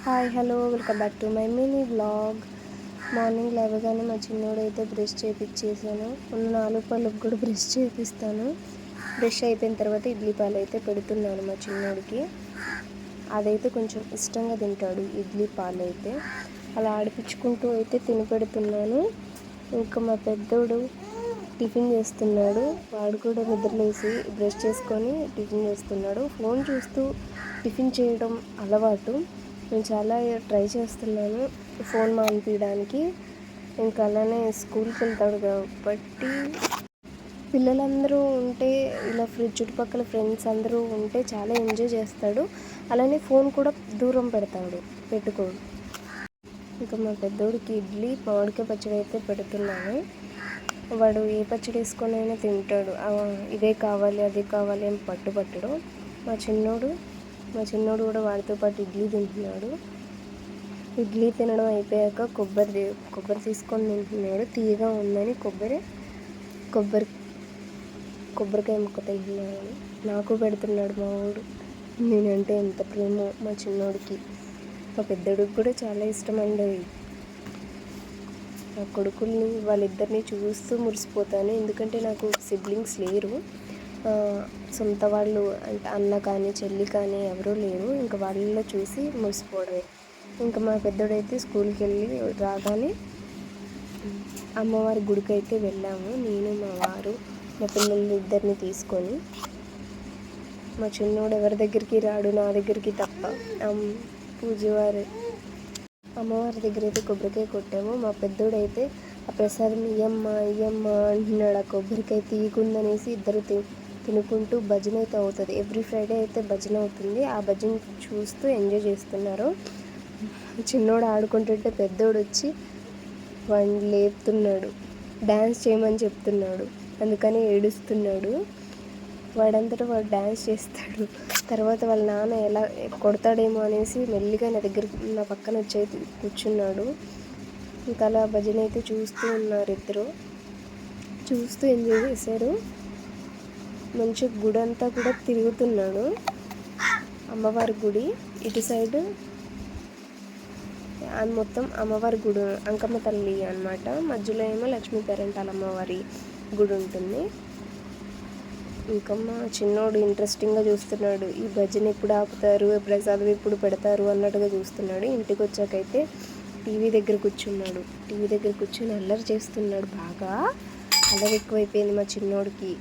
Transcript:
Hi hello welcome back to my mini vlog. Morning లేవగానే మా చిన్నోడైతే brush చేయించేసాను. ఉన్న 4 పళ్ళకు కూడా బ్రష్ చేపిస్తాను. బ్రష్ అయిపోయిన తర్వాత ఇడ్లీ పాలు అయితే పెడుతున్నాను మా చిన్నోడికి. అదైతే కొంచెం ఇష్టంగా తింటాడు ఇడ్లీ పాలు అయితే. అలా ఆడిపించుకుంటూ అయితే తిని పెడుతున్నాను. ఇంకా మా పెద్దోడు టిఫిన్ చేస్తున్నాడు. వాడు కూడా నిద్రలేసి బ్రష్ చేసుకొని టిఫిన్ చేస్తున్నాడు. ఫోన్ చూస్తూ టిఫిన్ చేయడం అలవాటు. నేను చాలా ట్రై చేస్తున్నాను ఫోన్ మానిపించడానికి. ఇంకా అలానే స్కూల్కి వెళ్తాడు కాబట్టి పిల్లలందరూ ఉంటే ఇలా చుట్టుపక్కల ఫ్రెండ్స్ అందరూ ఉంటే చాలా ఎంజాయ్ చేస్తాడు. అలానే ఫోన్ కూడా దూరం పెట్టుకోడు. ఇంకా మా పెద్దోడికి ఇడ్లీ మామిడికాయ పచ్చడి అయితే పెడుతున్నాను. వాడు ఏ పచ్చడి వేసుకొని అయినా తింటాడు. ఇదే కావాలి అదే కావాలి అని పట్టుబట్టడు. మా చిన్నోడు కూడా వాడితో పాటు ఇడ్లీ తింటున్నాడు. ఇడ్లీ తినడం అయిపోయాక కొబ్బరి తీసుకొని తింటున్నాడు. తీయగా ఉందని కొబ్బరికాయ ముక్క తింటున్నాడు. నాకు పెడుతున్నాడు మా వాడు. నేనంటే ఎంత ప్రేమో మా చిన్నోడికి. మా పెద్దోడికి కూడా చాలా ఇష్టం అండి. నా కొడుకుల్ని వాళ్ళిద్దరిని చూస్తూ మురిసిపోతాను. ఎందుకంటే నాకు సిబ్లింగ్స్ లేరు. సొంత వాళ్ళు అంటే అన్న కానీ చెల్లి కానీ ఎవరూ లేరు. ఇంకా వాళ్ళలో చూసి మురిసిపోవడమే. ఇంకా మా పెద్దోడైతే స్కూల్కి వెళ్ళి రాగానే అమ్మవారి గుడికి అయితే వెళ్ళాము. నేను మా వారు మా పిల్లలు ఇద్దరిని తీసుకొని. మా చిన్నోడు ఎవరి దగ్గరికి రాడు, నా దగ్గరికి తప్ప. అమ్మవారి దగ్గర అయితే కొబ్బరికాయ కొట్టాము. మా పెద్దోడైతే ఆ ప్రసాదం ఇయ్యమ్మ అంటున్నాడు. ఆ కొబ్బరికాయ తీయకుందనేసి ఇద్దరు తినుకుంటూ భజన అయితే అవుతుంది. ఎవ్రీ ఫ్రైడే అయితే భజన అవుతుంది. ఆ భజన చూస్తూ ఎంజాయ్ చేస్తున్నారు. చిన్నోడు ఆడుకుంటుంటే పెద్దోడు వచ్చి వాడిని లేపుతున్నాడు, డ్యాన్స్ చేయమని చెప్తున్నాడు. అందుకని ఏడుస్తున్నాడు. వాడంతటా వాడు డ్యాన్స్ చేస్తాడు. తర్వాత వాళ్ళ నాన్న ఎలా కొడతాడేమో అనేసి మెల్లిగా నా పక్కన వచ్చి కూర్చున్నాడు. ఇంకా అలా భజన అయితే చూస్తూ ఉన్నారు ఇద్దరు. చూస్తూ ఎంజాయ్ చేశారు. మంచిగా గుడి అంతా కూడా తిరుగుతున్నాడు. అమ్మవారి గుడి ఇటు సైడ్ మొత్తం అమ్మవారి గుడి, అంకమ్మ తల్లి అన్నమాట. మధ్యలో ఏమో లక్ష్మీ పేరంటాల అమ్మవారి గుడి ఉంటుంది. ఇంకా మా చిన్నోడు ఇంట్రెస్టింగ్గా చూస్తున్నాడు. ఈ భజన ఎప్పుడు ఆపుతారు, ప్రసాదం ఎప్పుడు పెడతారు అన్నట్టుగా చూస్తున్నాడు. ఇంటికి వచ్చాకైతే టీవీ దగ్గర కూర్చుని అల్లరి చేస్తున్నాడు. బాగా అల్లరి ఎక్కువైపోయింది మా చిన్నోడికి.